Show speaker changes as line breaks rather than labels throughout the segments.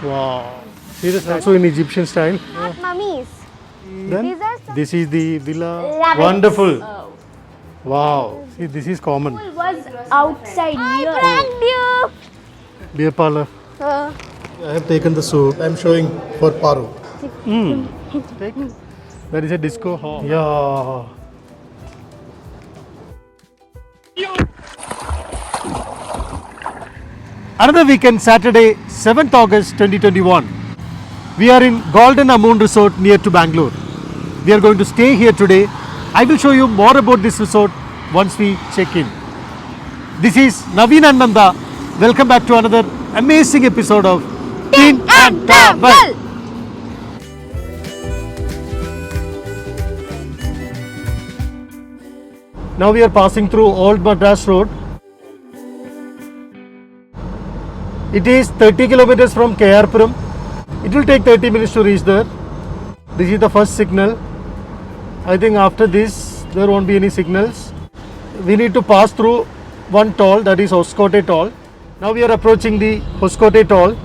Wow. See this also in Egyptian style.
Not mummies.
Then
These are some
this is the villa.
rabbits.
Wonderful. Wow. See, this is common.
It was outside
I
here.
pranked you.
Beer parlor. I have taken the soup. I am showing for Paru. Take. There is a disco hall. Yeah. Another weekend, Saturday, 7th August 2021. We are in Golden Amoon Resort near to Bangalore. We are going to stay here today. I will show you more about this resort once we check in. This is Naveen and Nanda. Welcome back to another amazing episode of Tin and Travel. Now we are passing through Old Madras Road. It is 30 kilometers from KRpuram. It will take 30 minutes to reach there. This is the first signal. I think after this there won't be any signals. We need to pass through one toll, that is Hoskote toll. Now we are approaching the Hoskote toll.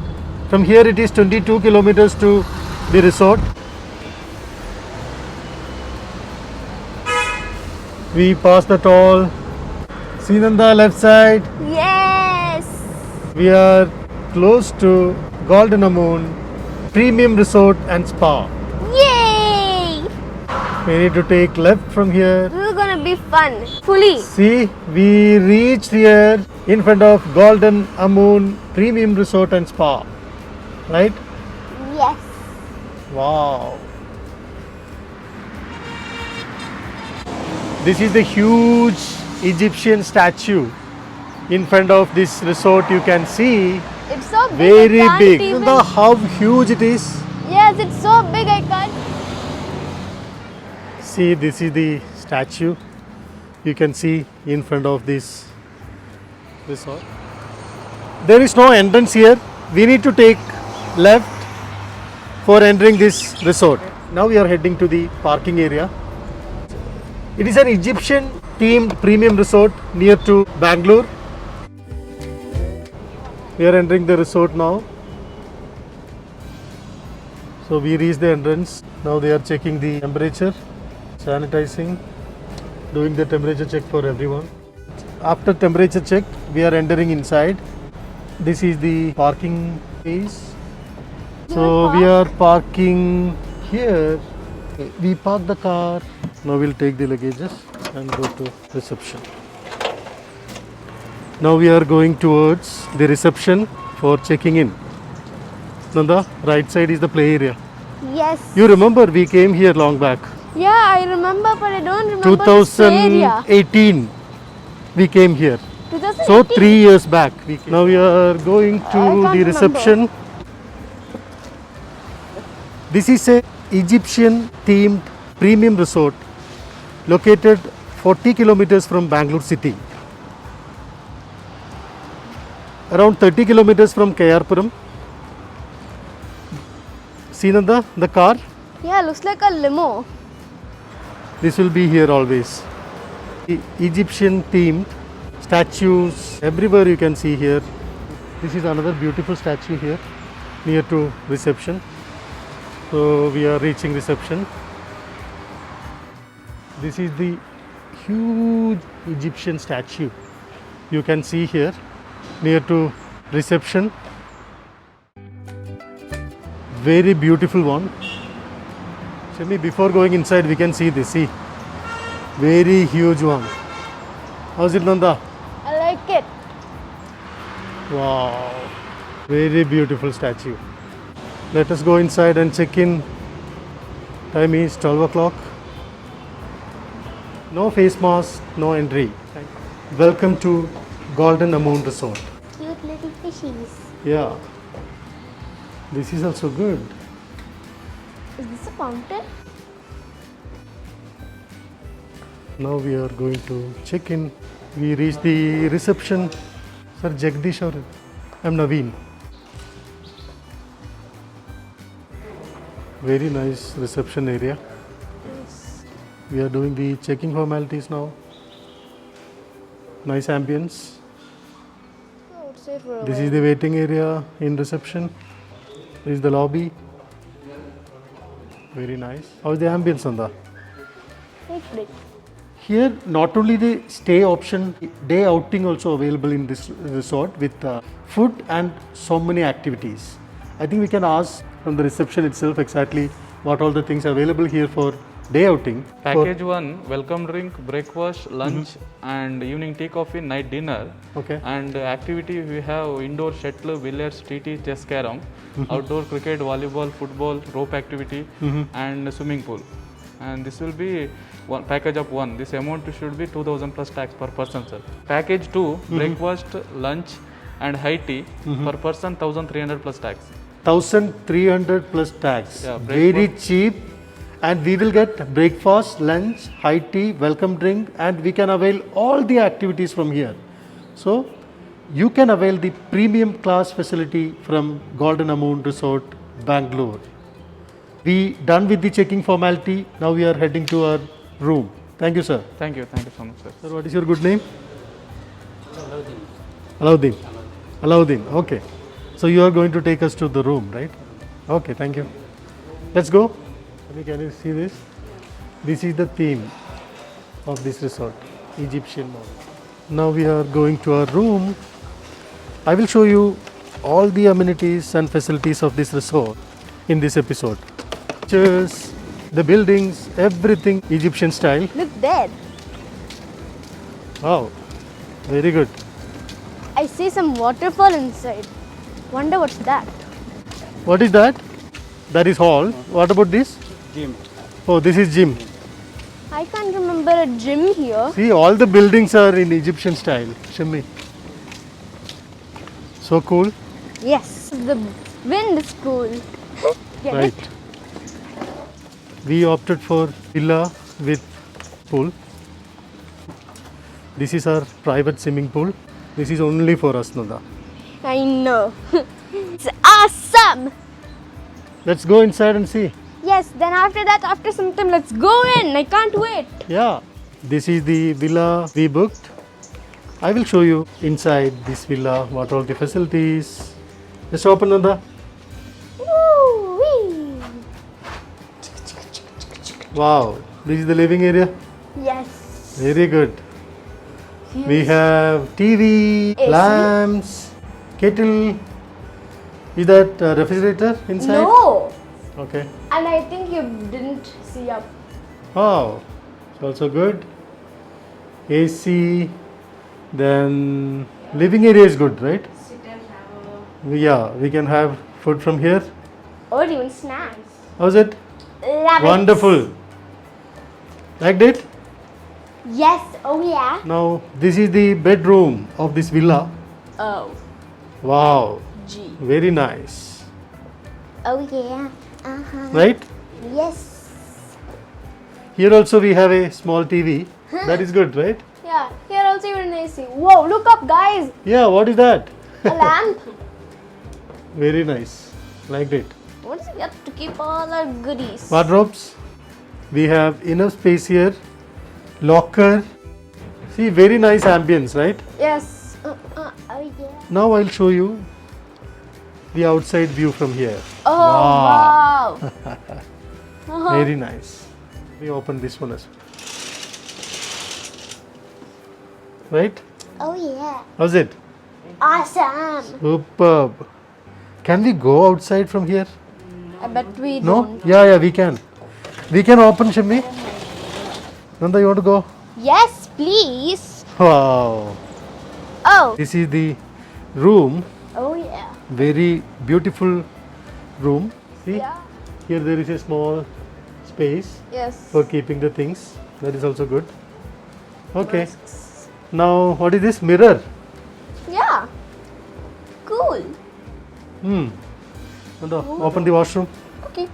From here it is 22 kilometers to the resort. We pass the toll. See on the left side.
Yes.
We are close to Golden Amoon Premium Resort and Spa.
Yay.
We need to take left from here.
This is gonna be fun. Fully.
See, we reached here in front of Golden Amoon Premium Resort and Spa. Right?
Yes.
Wow. This is the huge Egyptian statue in front of this resort. You can see
It's so big.
very
I can't
big.
Even...
Look how huge it is.
Yes, it's so big. I can't.
See, this is the statue. You can see in front of this resort. There is no entrance here. We need to take left for entering this resort. Now we are heading to the parking area. It is an Egyptian themed premium resort near to Bangalore. We are entering the resort now. So we reached the entrance. Now they are checking the temperature, sanitizing, doing the temperature check for everyone. After temperature check, we are entering inside. This is the parking space. So we are parking here. We park the car. Now we'll take the luggages and go to reception. Now we are going towards the reception for checking in. Nanda, right side is the play area.
Yes.
You remember we came here long back.
Yeah, I remember, but I don't remember this play area.
2018 we came here.
2018.
So 3 years back. Now we are going to
can't
the reception. This is a Egyptian themed premium resort located 40 kilometers from Bangalore city. Around 30 kilometers from KRpuram. See Nanda, the car?
Yeah, looks like a limo.
This will be here always. Egyptian themed statues everywhere you can see here. This is another beautiful statue here near to reception. So we are reaching reception. This is the huge Egyptian statue you can see here near to reception. Very beautiful one. Shami, before going inside we can see this. See, very huge one. How's it, Nanda?
I like it.
Wow, very beautiful statue. Let us go inside and check in. Time is 12 o'clock. No face mask, no entry. Welcome to Golden Amoon Resort.
Cute little fishies.
Yeah, this is also good.
Is this a fountain?
Now we are going to check in. We reached the reception. Sir Jagdish or I'm Naveen. Very nice reception area. We are doing the checking formalities now. Nice ambience.
Oh, it's safe for a
This
while.
is the waiting area in reception. This is the lobby. Very nice. How is the ambience, Nanda?
It's great.
Here, not only the stay option, day outing also available in this resort with food and so many activities. I think we can ask from the reception itself exactly what all the things are available here for day outing.
Package 1, welcome drink, breakfast, lunch and evening tea, coffee, night dinner.
Okay.
And activity we have indoor shuttle, billiards, TT, chess, carom, outdoor cricket, volleyball, football, rope activity and swimming pool. And this will be one package of 1. This amount should be 2000 plus tax per person, sir. Package 2, breakfast, lunch and high tea per person 1300 plus tax.
1300 plus tax.
Yeah,
Very cheap. And we will get breakfast, lunch, high tea, welcome drink, and we can avail all the activities from here. So, you can avail the premium class facility from Golden Amount Resort, Bangalore. We done with the checking formality. Now we are heading to our room. Thank you, sir.
Thank you so much, sir.
Sir, what is your good name? Alauddin. Alauddin. Okay. So you are going to take us to the room, right? Okay. Thank you. Let's go. Can you see this? This is the theme of this resort, Egyptian model. Now we are going to our room. I will show you all the amenities and facilities of this resort in this episode. Chairs, the buildings, everything Egyptian style.
Look there.
Wow, very good.
I see some waterfall inside. Wonder what's that?
What is that? That is hall. What about this?
Gym.
Oh, this is gym.
I can't remember a gym here.
See, all the buildings are in Egyptian style. Shimmy. So cool.
Yes, the wind is cool. Get
Right.
it?
We opted for villa with pool. This is our private swimming pool. This is only for us, Nanda.
I know. It's awesome.
Let's go inside and see.
Yes, then after that, after some time, let's go in. I can't wait.
Yeah. This is the villa we booked. I will show you inside this villa what all the facilities. Just open, Nanda.
Woo-wee.
Wow. This is the living area.
Yes.
Very good. We have TV,
AC.
lamps, kettle. Is that a refrigerator inside?
No.
Okay.
And I think you didn't see up.
Oh, it's also good. AC. Then living area is good, right? Yeah, we can have food from here.
Or even snacks.
How's it?
Love
Wonderful. Liked it?
it. Yes. Oh yeah.
Now, this is the bedroom of this villa.
Oh.
Wow,
G.
very nice.
Oh yeah. Uh-huh.
Right?
Yes.
Here also we have a small TV. That is good, right?
Yeah. Here also even AC. Whoa! Look up, guys.
Yeah, what is that?
A lamp.
Very nice. Liked it.
What's it got to keep all our goodies?
Wardrobes. We have enough space here. Locker. See, very nice ambience, right?
Yes. Oh yeah.
Now I'll show you the outside view from here.
Oh wow. Uh-huh.
Very nice. We open this one as well. Right?
Oh yeah.
How's it?
Awesome.
Superb. Can we go outside from here?
I bet we
No?
don't.
Yeah, we can. We can open, Shimmy. Nanda, you want to go?
Yes, please.
Wow.
Oh.
This is the room.
Oh yeah.
Very beautiful room. See?
Yeah.
Here there is a small space
Yes.
for keeping the things. That is also good. Okay. Now, what is this? Mirror.
Yeah. Cool.
Nanda, open the washroom.
Okay.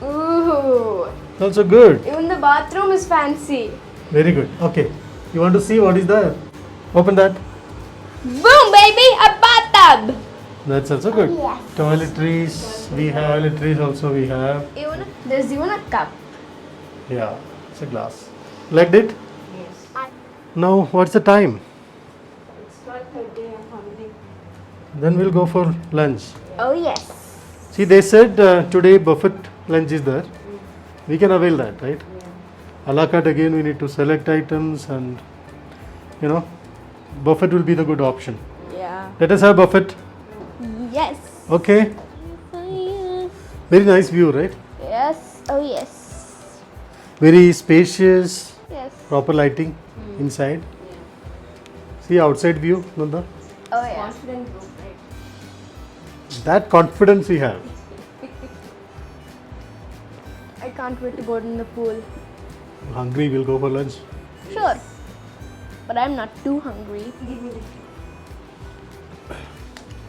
Ooh.
It's also good.
Even the bathroom is fancy.
Very good. Okay. You want to see what is there? Open that.
Boom, baby, a bathtub.
That's also good.
Yes.
Toiletries. We have toiletries also. We have.
There's even a cup.
Yeah. It's a glass. Liked it?
Yes.
Now, what's the time?
It's 12:30. I'm hungry.
Then we'll go for lunch.
Oh yes.
See, they said today buffet lunch is there. We can avail that, right? A la carte again, we need to select items, and buffet will be the good option.
Yeah.
Let us have buffet.
Yes.
Okay. Very nice view, right?
Yes. Oh yes.
Very spacious,
Yes.
proper lighting inside. See outside view, Nanda.
Oh yeah.
That confidence we have.
I can't wait to go in the pool.
Hungry, we'll go for lunch.
Sure. But I'm not too hungry.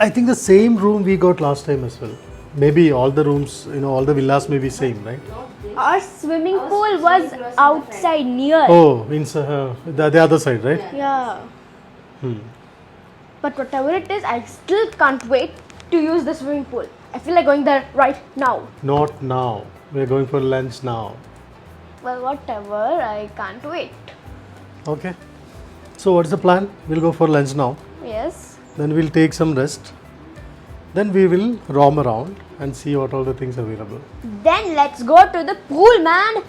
I think the same room we got last time as well. Maybe all the rooms, all the villas may be same, right?
Our swimming pool was outside near.
Oh, inside the other side, right?
Yeah. But whatever it is, I still can't wait to use the swimming pool. I feel like going there right now.
Not now. We're going for lunch now.
Well, whatever, I can't wait.
Okay. So what's the plan? We'll go for lunch now.
Yes.
Then we'll take some rest. Then we will roam around and see what all the things available.
Then let's go to the pool, man.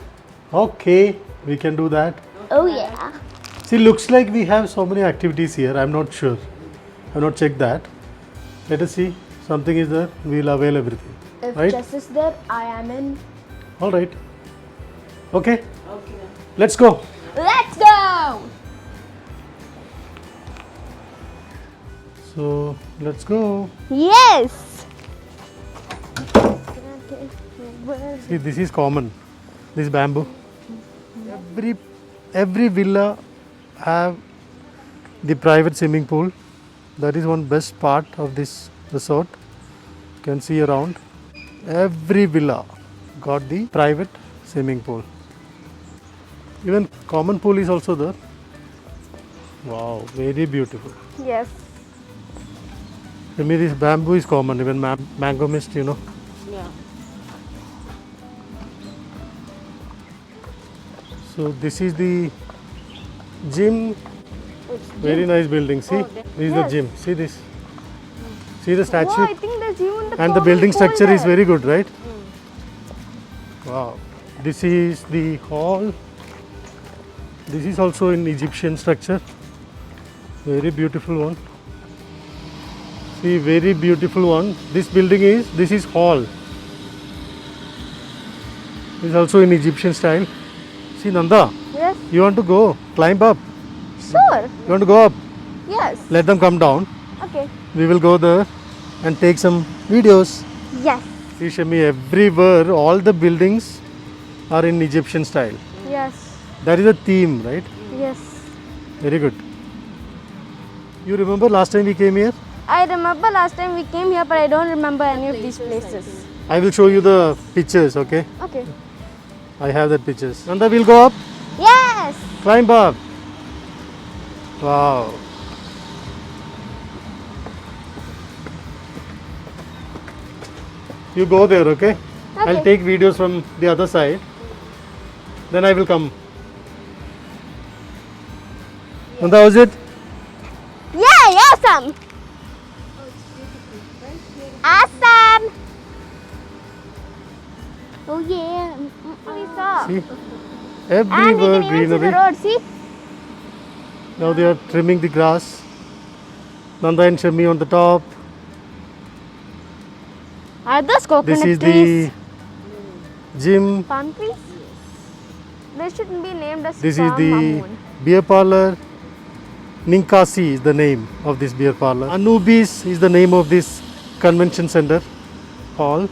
Okay, we can do that.
Oh yeah.
See, looks like we have so many activities here. I'm not sure. I've not checked that. Let us see. Something is there. We'll avail everything.
If
Right?
chess is there, I am in.
All right. Okay. Let's go.
Let's go.
So let's go.
Yes.
See, this is common. This bamboo. Every villa have the private swimming pool. That is one best part of this resort. You can see around. Every villa got the private swimming pool. Even common pool is also there. Wow, very beautiful.
Yes.
I mean, this bamboo is common. Even mango mist,
Yeah.
So this is the gym. Very nice building. See, this is the
Yes.
gym. See this. See the statue.
Oh, I think there's even the
And the
common
building
pool
structure is
there.
very good, right? Wow. This is the hall. This is also in Egyptian structure. Very beautiful one. See, very beautiful one. This is hall. This is also in Egyptian style. See, Nanda,
Yes.
you want to go? Climb up.
Sure.
You want to go up?
Yes.
Let them come down.
Okay.
We will go there and take some videos.
Yes.
See, Shami, everywhere, all the buildings are in Egyptian style.
Yes.
That is a theme, right?
Yes.
Very good. You remember last time we came here?
I remember last time we came here, but I don't remember any of these places.
I will show you the pictures, okay?
Okay.
I have the pictures. Nanda, we'll go up.
Yes.
Climb up. Wow. You go there, okay? I'll
Okay.
take videos from the other side. Then I will come. Nanda, how's it?
Yay! Awesome. Awesome. Oh yeah. We saw.
See?
And we
Everywhere
can even see the
greenery.
road. See?
Now they are trimming the grass. Nanda and Shami on the top.
Are those coconut
This is
trees?
the gym.
Palm trees? They shouldn't be named as
This is
Palm
the
Mamoon.
beer parlor. Ninkasi is the name of this beer parlor. Anubis is the name of this convention center hall.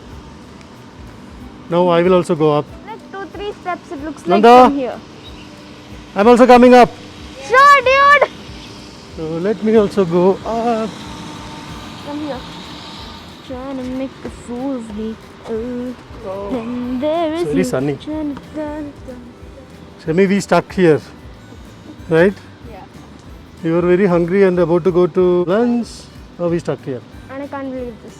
Now I will also go up.
Like 2-3 steps it looks
Nanda.
like from here.
I'm also coming up.
Sure, dude.
So let me also go up.
From here. Trying to make a fool of me. And there is
It's very
you
sunny.
trying to dun, dun.
Shami, we stuck here, right?
Yeah.
We were very hungry and about to go to lunch. Now we stuck here.
And I can't believe this.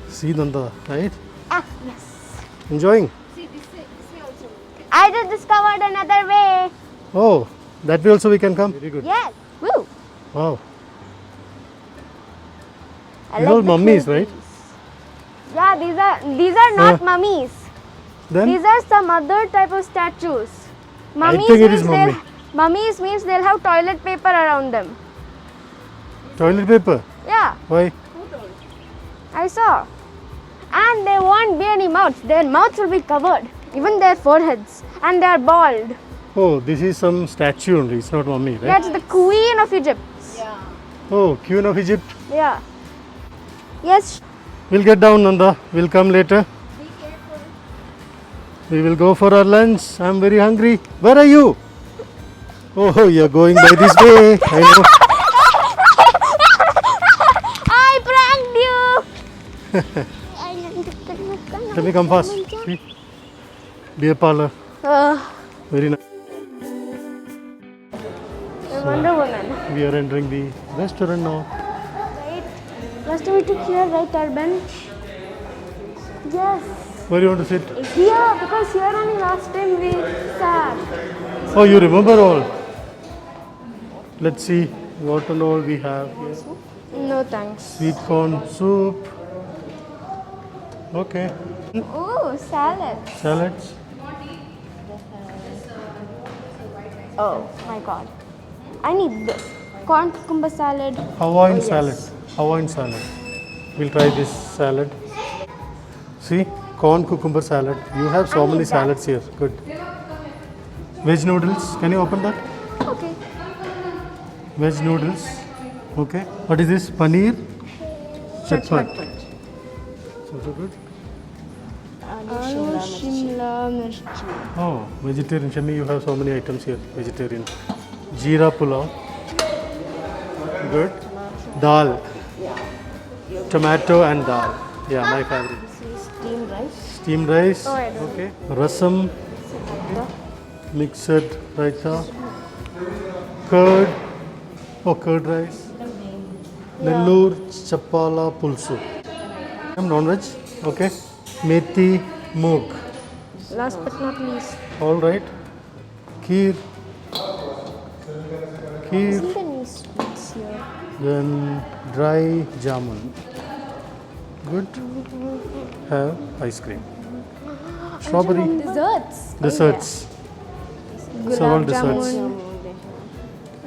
See Nanda, right?
Ah, yes.
Enjoying?
I just discovered another way.
Oh, that way also we can come. Very good.
Yes. Woo.
Wow.
I
These
like
are
the
mummies,
clay
right?
piece. Yeah, these are not mummies.
Then
These are some other type of statues. Mummies
think it is
means
mummy.
mummies means they'll have toilet paper around them.
toilet paper.
Yeah,
Why?
I saw. And they won't be any mouths. Their mouths will be covered. Even their foreheads. And they are bald.
Oh, this is some statue only. It's not mummy, right?
That's the Queen of Egypt.
Oh, Queen of Egypt.
Yeah. Yes.
We'll get down, Nanda. We'll come later.
Be careful.
We will go for our lunch. I'm very hungry. Where are you? Oh, you're going by this way. I know.
I pranked you.
Let me come fast. See? Beer parlor. Very nice.
Wonder Woman.
We are entering the restaurant now.
Right. Last time we took here, right, Urban? Yes.
Where you want to sit?
Here, because here only last time we sat.
Oh, you remember all. Let's see what and all we have here.
No thanks.
Sweet corn soup. Okay.
Oh, salad.
Salads.
Oh my god. I need this. Corn cucumber salad.
Hawaiian
Oh, yes.
salad. Hawaiian salad. We'll try this salad. See, corn cucumber salad. You have so
I
many
need that.
salads here. Good. Veg noodles. Can you open that?
Okay.
Veg noodles. Okay. What is this? Paneer. Chatpat. Also good.
Aloo shimla mirchi.
Oh, vegetarian. Shami, you have so many items here. Vegetarian. Jeera pulao. Good. Dal. Tomato and dal. Yeah, my favorite.
This is steamed rice.
Steamed rice.
Oh, I don't
Okay. Rasam. Mixed raita. Curd. Oh, curd rice. Nellore Chapala Pulsu. Non-veg. Okay. Methi Moog.
Last but not least.
All right. Kheer. Kheer.
Isn't there any sweets here?
Then dry jamun. Good. Have ice cream. Strawberry.
Desserts.
Desserts. Several
Gulab
desserts.
jamun.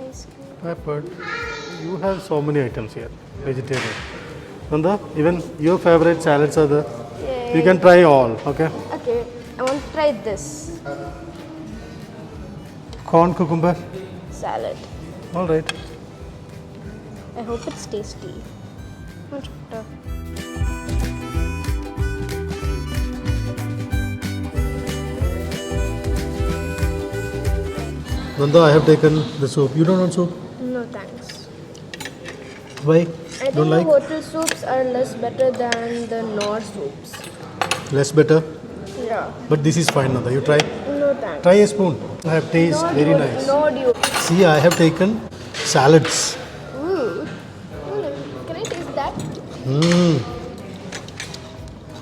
Ice cream.
Peppered. You have so many items here. Vegetarian. Nanda, even your favorite salads are there. You can try all. Okay.
Okay, I want to try this
Corn cucumber.
salad.
All right.
I hope it's tasty. Much better.
Nanda, I have taken the soup. You don't want soup?
No thanks.
Why?
I think
Don't
the
like?
hotel soups are less better than the Nor soups.
Less better.
Yeah.
But this is fine, Nanda. You try.
No thanks.
Try a spoon. I have taste.
No,
Very
dude,
nice.
No, dude.
See, I have taken salads.
Ooh. Can I taste that?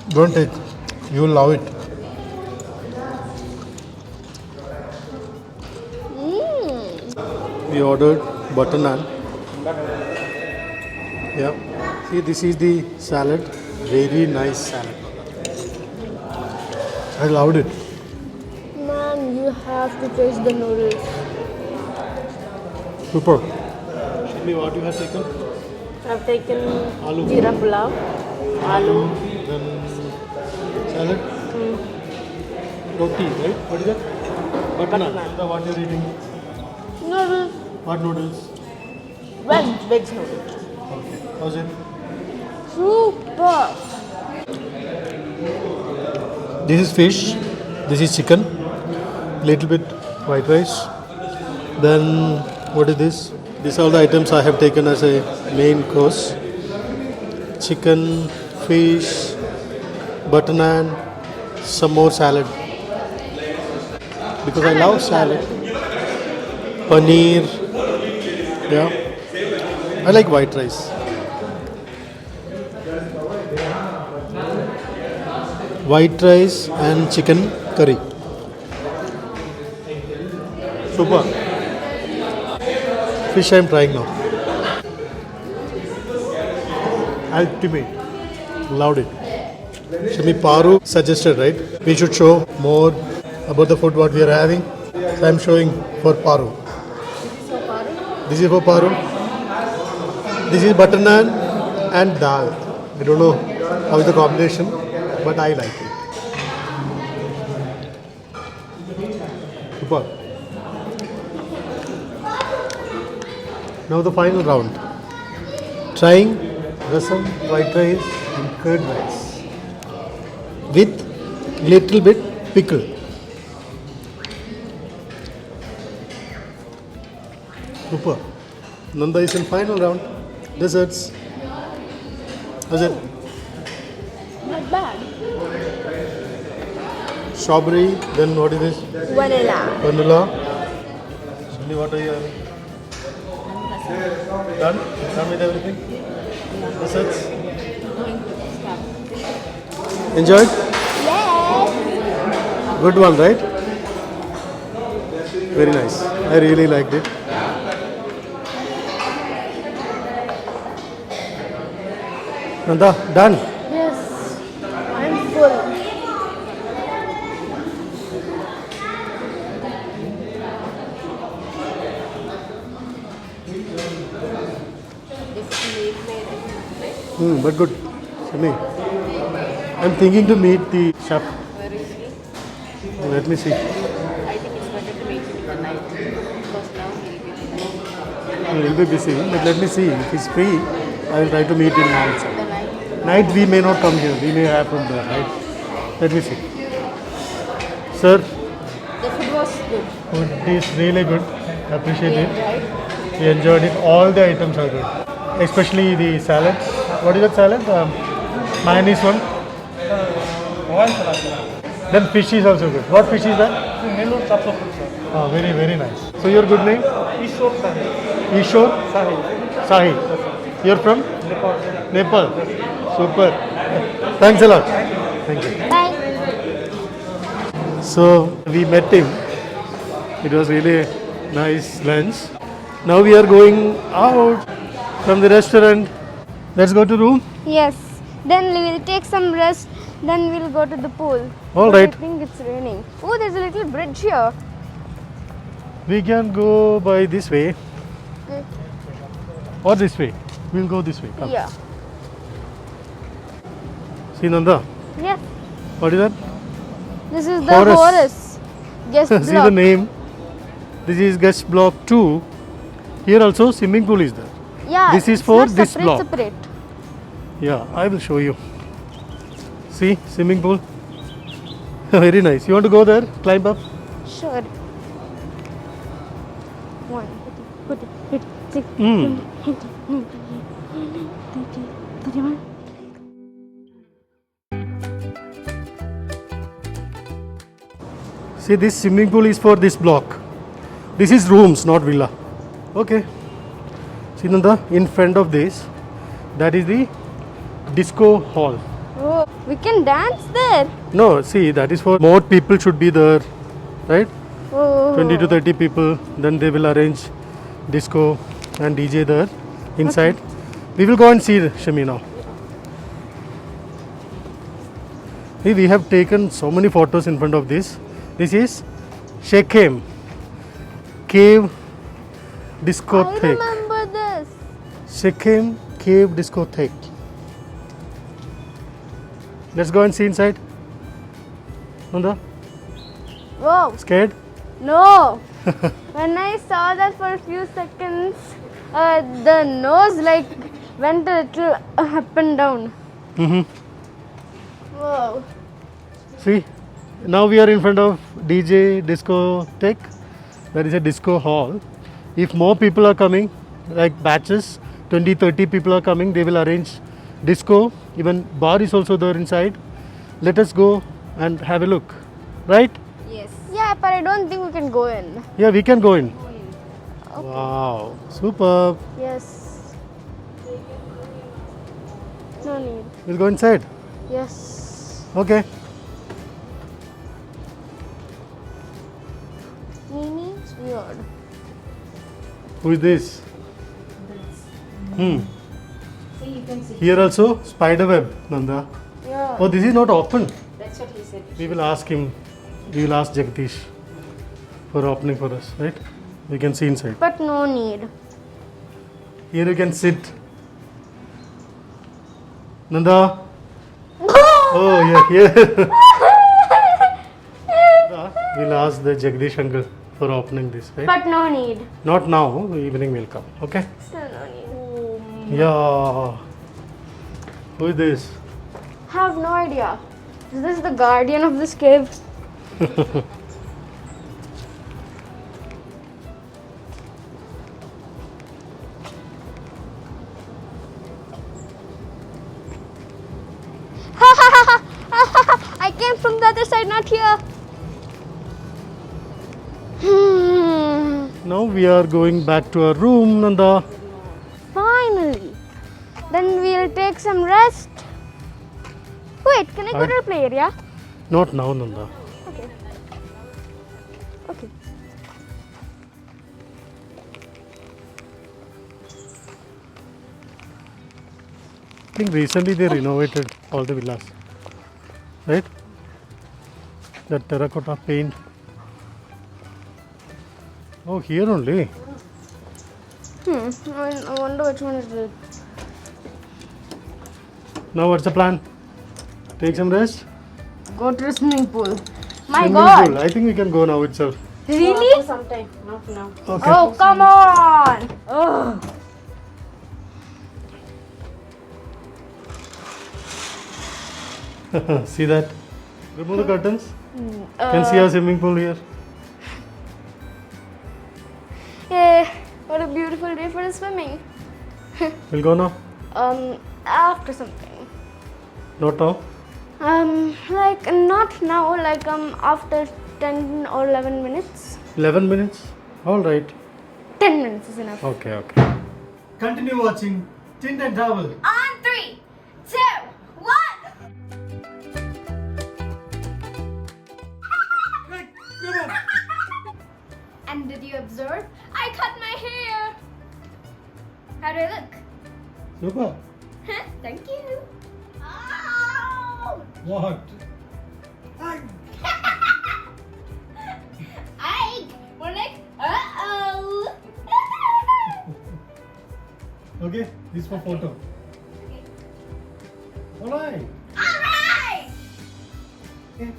Don't take. You will love it. We ordered butter naan. Yeah. See, this is the salad. Very nice salad. I loved it.
Man, you have to taste the noodles.
Super. Tell me what you have taken.
I've taken
Aloo.
jeera pulao, aloo,
Then salad. Roti, right? What is that? Butter naan. Nanda, what you're eating?
noodles,
What noodles?
veg noodles.
Okay. How's it?
Super.
This is fish. This is chicken. Little bit white rice. Then what is this? These are the items I have taken as a main course. Chicken, fish, butter naan, some more salad. Because I love salad. Paneer. Yeah. I like white rice. White rice and chicken curry. Super. Fish I am trying now. ultimate. Loved it. Shami Paru suggested, right? We should show more about the food what we are having. So I'm showing for Paru. This is for Paru. This is butter naan and dal. I don't know how is the combination, but I like it. Super. Now the final round. Trying rasam, white rice and curd rice with little bit pickle. Super. Nanda is in final round. Desserts. How's it?
Not bad.
Strawberry. Then what is this?
Vanilla.
Vanilla. Sunny, what are you having? Done? Done with everything? Desserts? Enjoyed?
Yes.
Good one, right? Very nice. I really liked it. Nanda, done?
Yes. I'm full.
But good. Shami, I'm thinking to meet the chef. Let me see.
I think it's better to meet him in the night because now
He'll be busy, but let me see. If he's free, I will try to meet him now. itself.
the night.
Night we may not come here. We may have from there, right? Let me see. Sir,
The food was good.
food is really good. Appreciate it.
Right?
We enjoyed it. All the items are good. Especially the salad. What is that salad? Mayonnaise one. Then fish is also good. What fish is that? Oh, very, very nice. So your good name? Ishor Sahi. You're from? Nepal. Super. Thanks a lot. Thank you.
Bye.
So we met him. It was really a nice lunch. Now we are going out from the restaurant. Let's go to room.
Yes. Then we will take some rest. Then we'll go to the pool.
All
But
right.
I think it's raining. Oh, there's a little bridge here.
We can go by this way
Okay.
or this way. We'll go this way. Come.
Yeah.
See Nanda.
Yes.
What is that?
This is the
Horus.
Horus. Guest
See the
block.
name. This is guest block 2. Here also swimming pool is there.
Yeah.
This is
it's
for
not
this
separate,
block.
Separate.
Yeah, I will show you. See, swimming pool. Very nice. You want to go there? Climb up?
Sure. 1, 2, 3, 6,
Mm.
31.
See, this swimming pool is for this block. This is rooms, not villa. Okay. See, Nanda, in front of this, that is the disco hall.
Oh, we can dance there.
No, see, that is for more people should be there, right?
Oh.
20 to 30 people. Then they will arrange disco and DJ there inside. We will go and see Shami now. See, we have taken so many photos in front of this. This is Shekhem Cave
I
Discotheque.
remember this.
Shekhem Cave Discotheque. Let's go and see inside. Nanda,
Whoa.
scared?
No. When I saw that for a few seconds, the nose like went a little up and down.
Mm-hmm.
Whoa.
See, now we are in front of DJ Discotheque. That is a disco hall. If more people are coming, like batches, 20, 30 people are coming, they will arrange disco. Even bar is also there inside. Let us go and have a look. Right?
Yes.
Yeah, but I don't think we can go in.
Yeah, we can go in. Wow, superb.
Yes. No need.
We'll go inside.
Yes.
Okay.
Mimi's weird.
Who is this?
See, you can see.
Here also spider web, Nanda.
Yeah.
Oh, this is not open.
That's what he said.
We will ask him. We will ask Jagdish for opening for us, right? We can see inside.
But no need.
Here you can sit. Nanda. Oh, yeah, here. We'll ask the Jagdish uncle for opening this, right?
But no need.
Not now. Evening will come. Okay.
Still no need.
Yeah. Who is this?
Have no idea. Is this the guardian of this cave? I came from the other side, not here.
Now we are going back to our room, Nanda.
Finally. Then we'll take some rest. Wait, can I go to the play area?
Not now, Nanda.
Okay. Okay.
I think recently they renovated all the villas, right? That terracotta paint. Oh, here only.
I wonder which one is it.
Now what's the plan? Take some rest?
Go to the swimming pool. My
Swimming
God.
pool. I think we can go now itself.
Really?
For some time, not now.
Okay.
Oh, come on. Ugh.
See that? Remove the curtains. Can see our swimming pool here.
Yeah, what a beautiful day for the swimming.
We'll go now.
After something.
Not now.
Like not now, like after 10 or 11 minutes.
11 minutes. All right.
10 minutes is enough.
Okay, okay. Continue watching Tint and Travel.
On 3, 2, 1. And did you observe? I cut my hair. How do I look?
Super.
Thank you. Oh!
What?
I more like uh-oh.
Okay, this for photo. All right.
Alright!
Okay.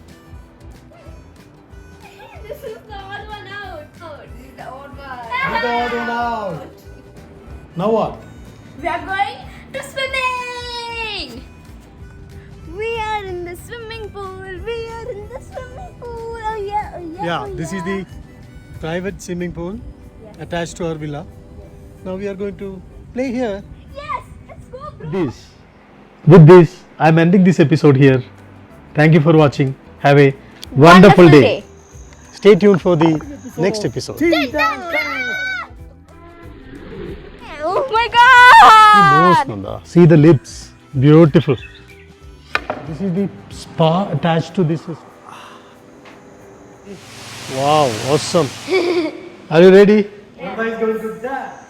This is the odd one out. Oh, this is the odd one.
Out. Now what?
We are going to swimming! We are in the swimming pool. We are in the swimming pool. Oh yeah, oh yeah.
Yeah,
oh
this is
yeah.
the private swimming pool attached to our villa. Now we are going to play here.
Yes, let's go. Bro.
With this, I am ending this episode here. Thank you for watching. Have a wonderful day. Stay tuned for the next episode.
Oh my God!
Nose, Nanda. See the lips. Beautiful. This is the spa attached to this. Wow, awesome. Are you ready?
Nanda is going to die.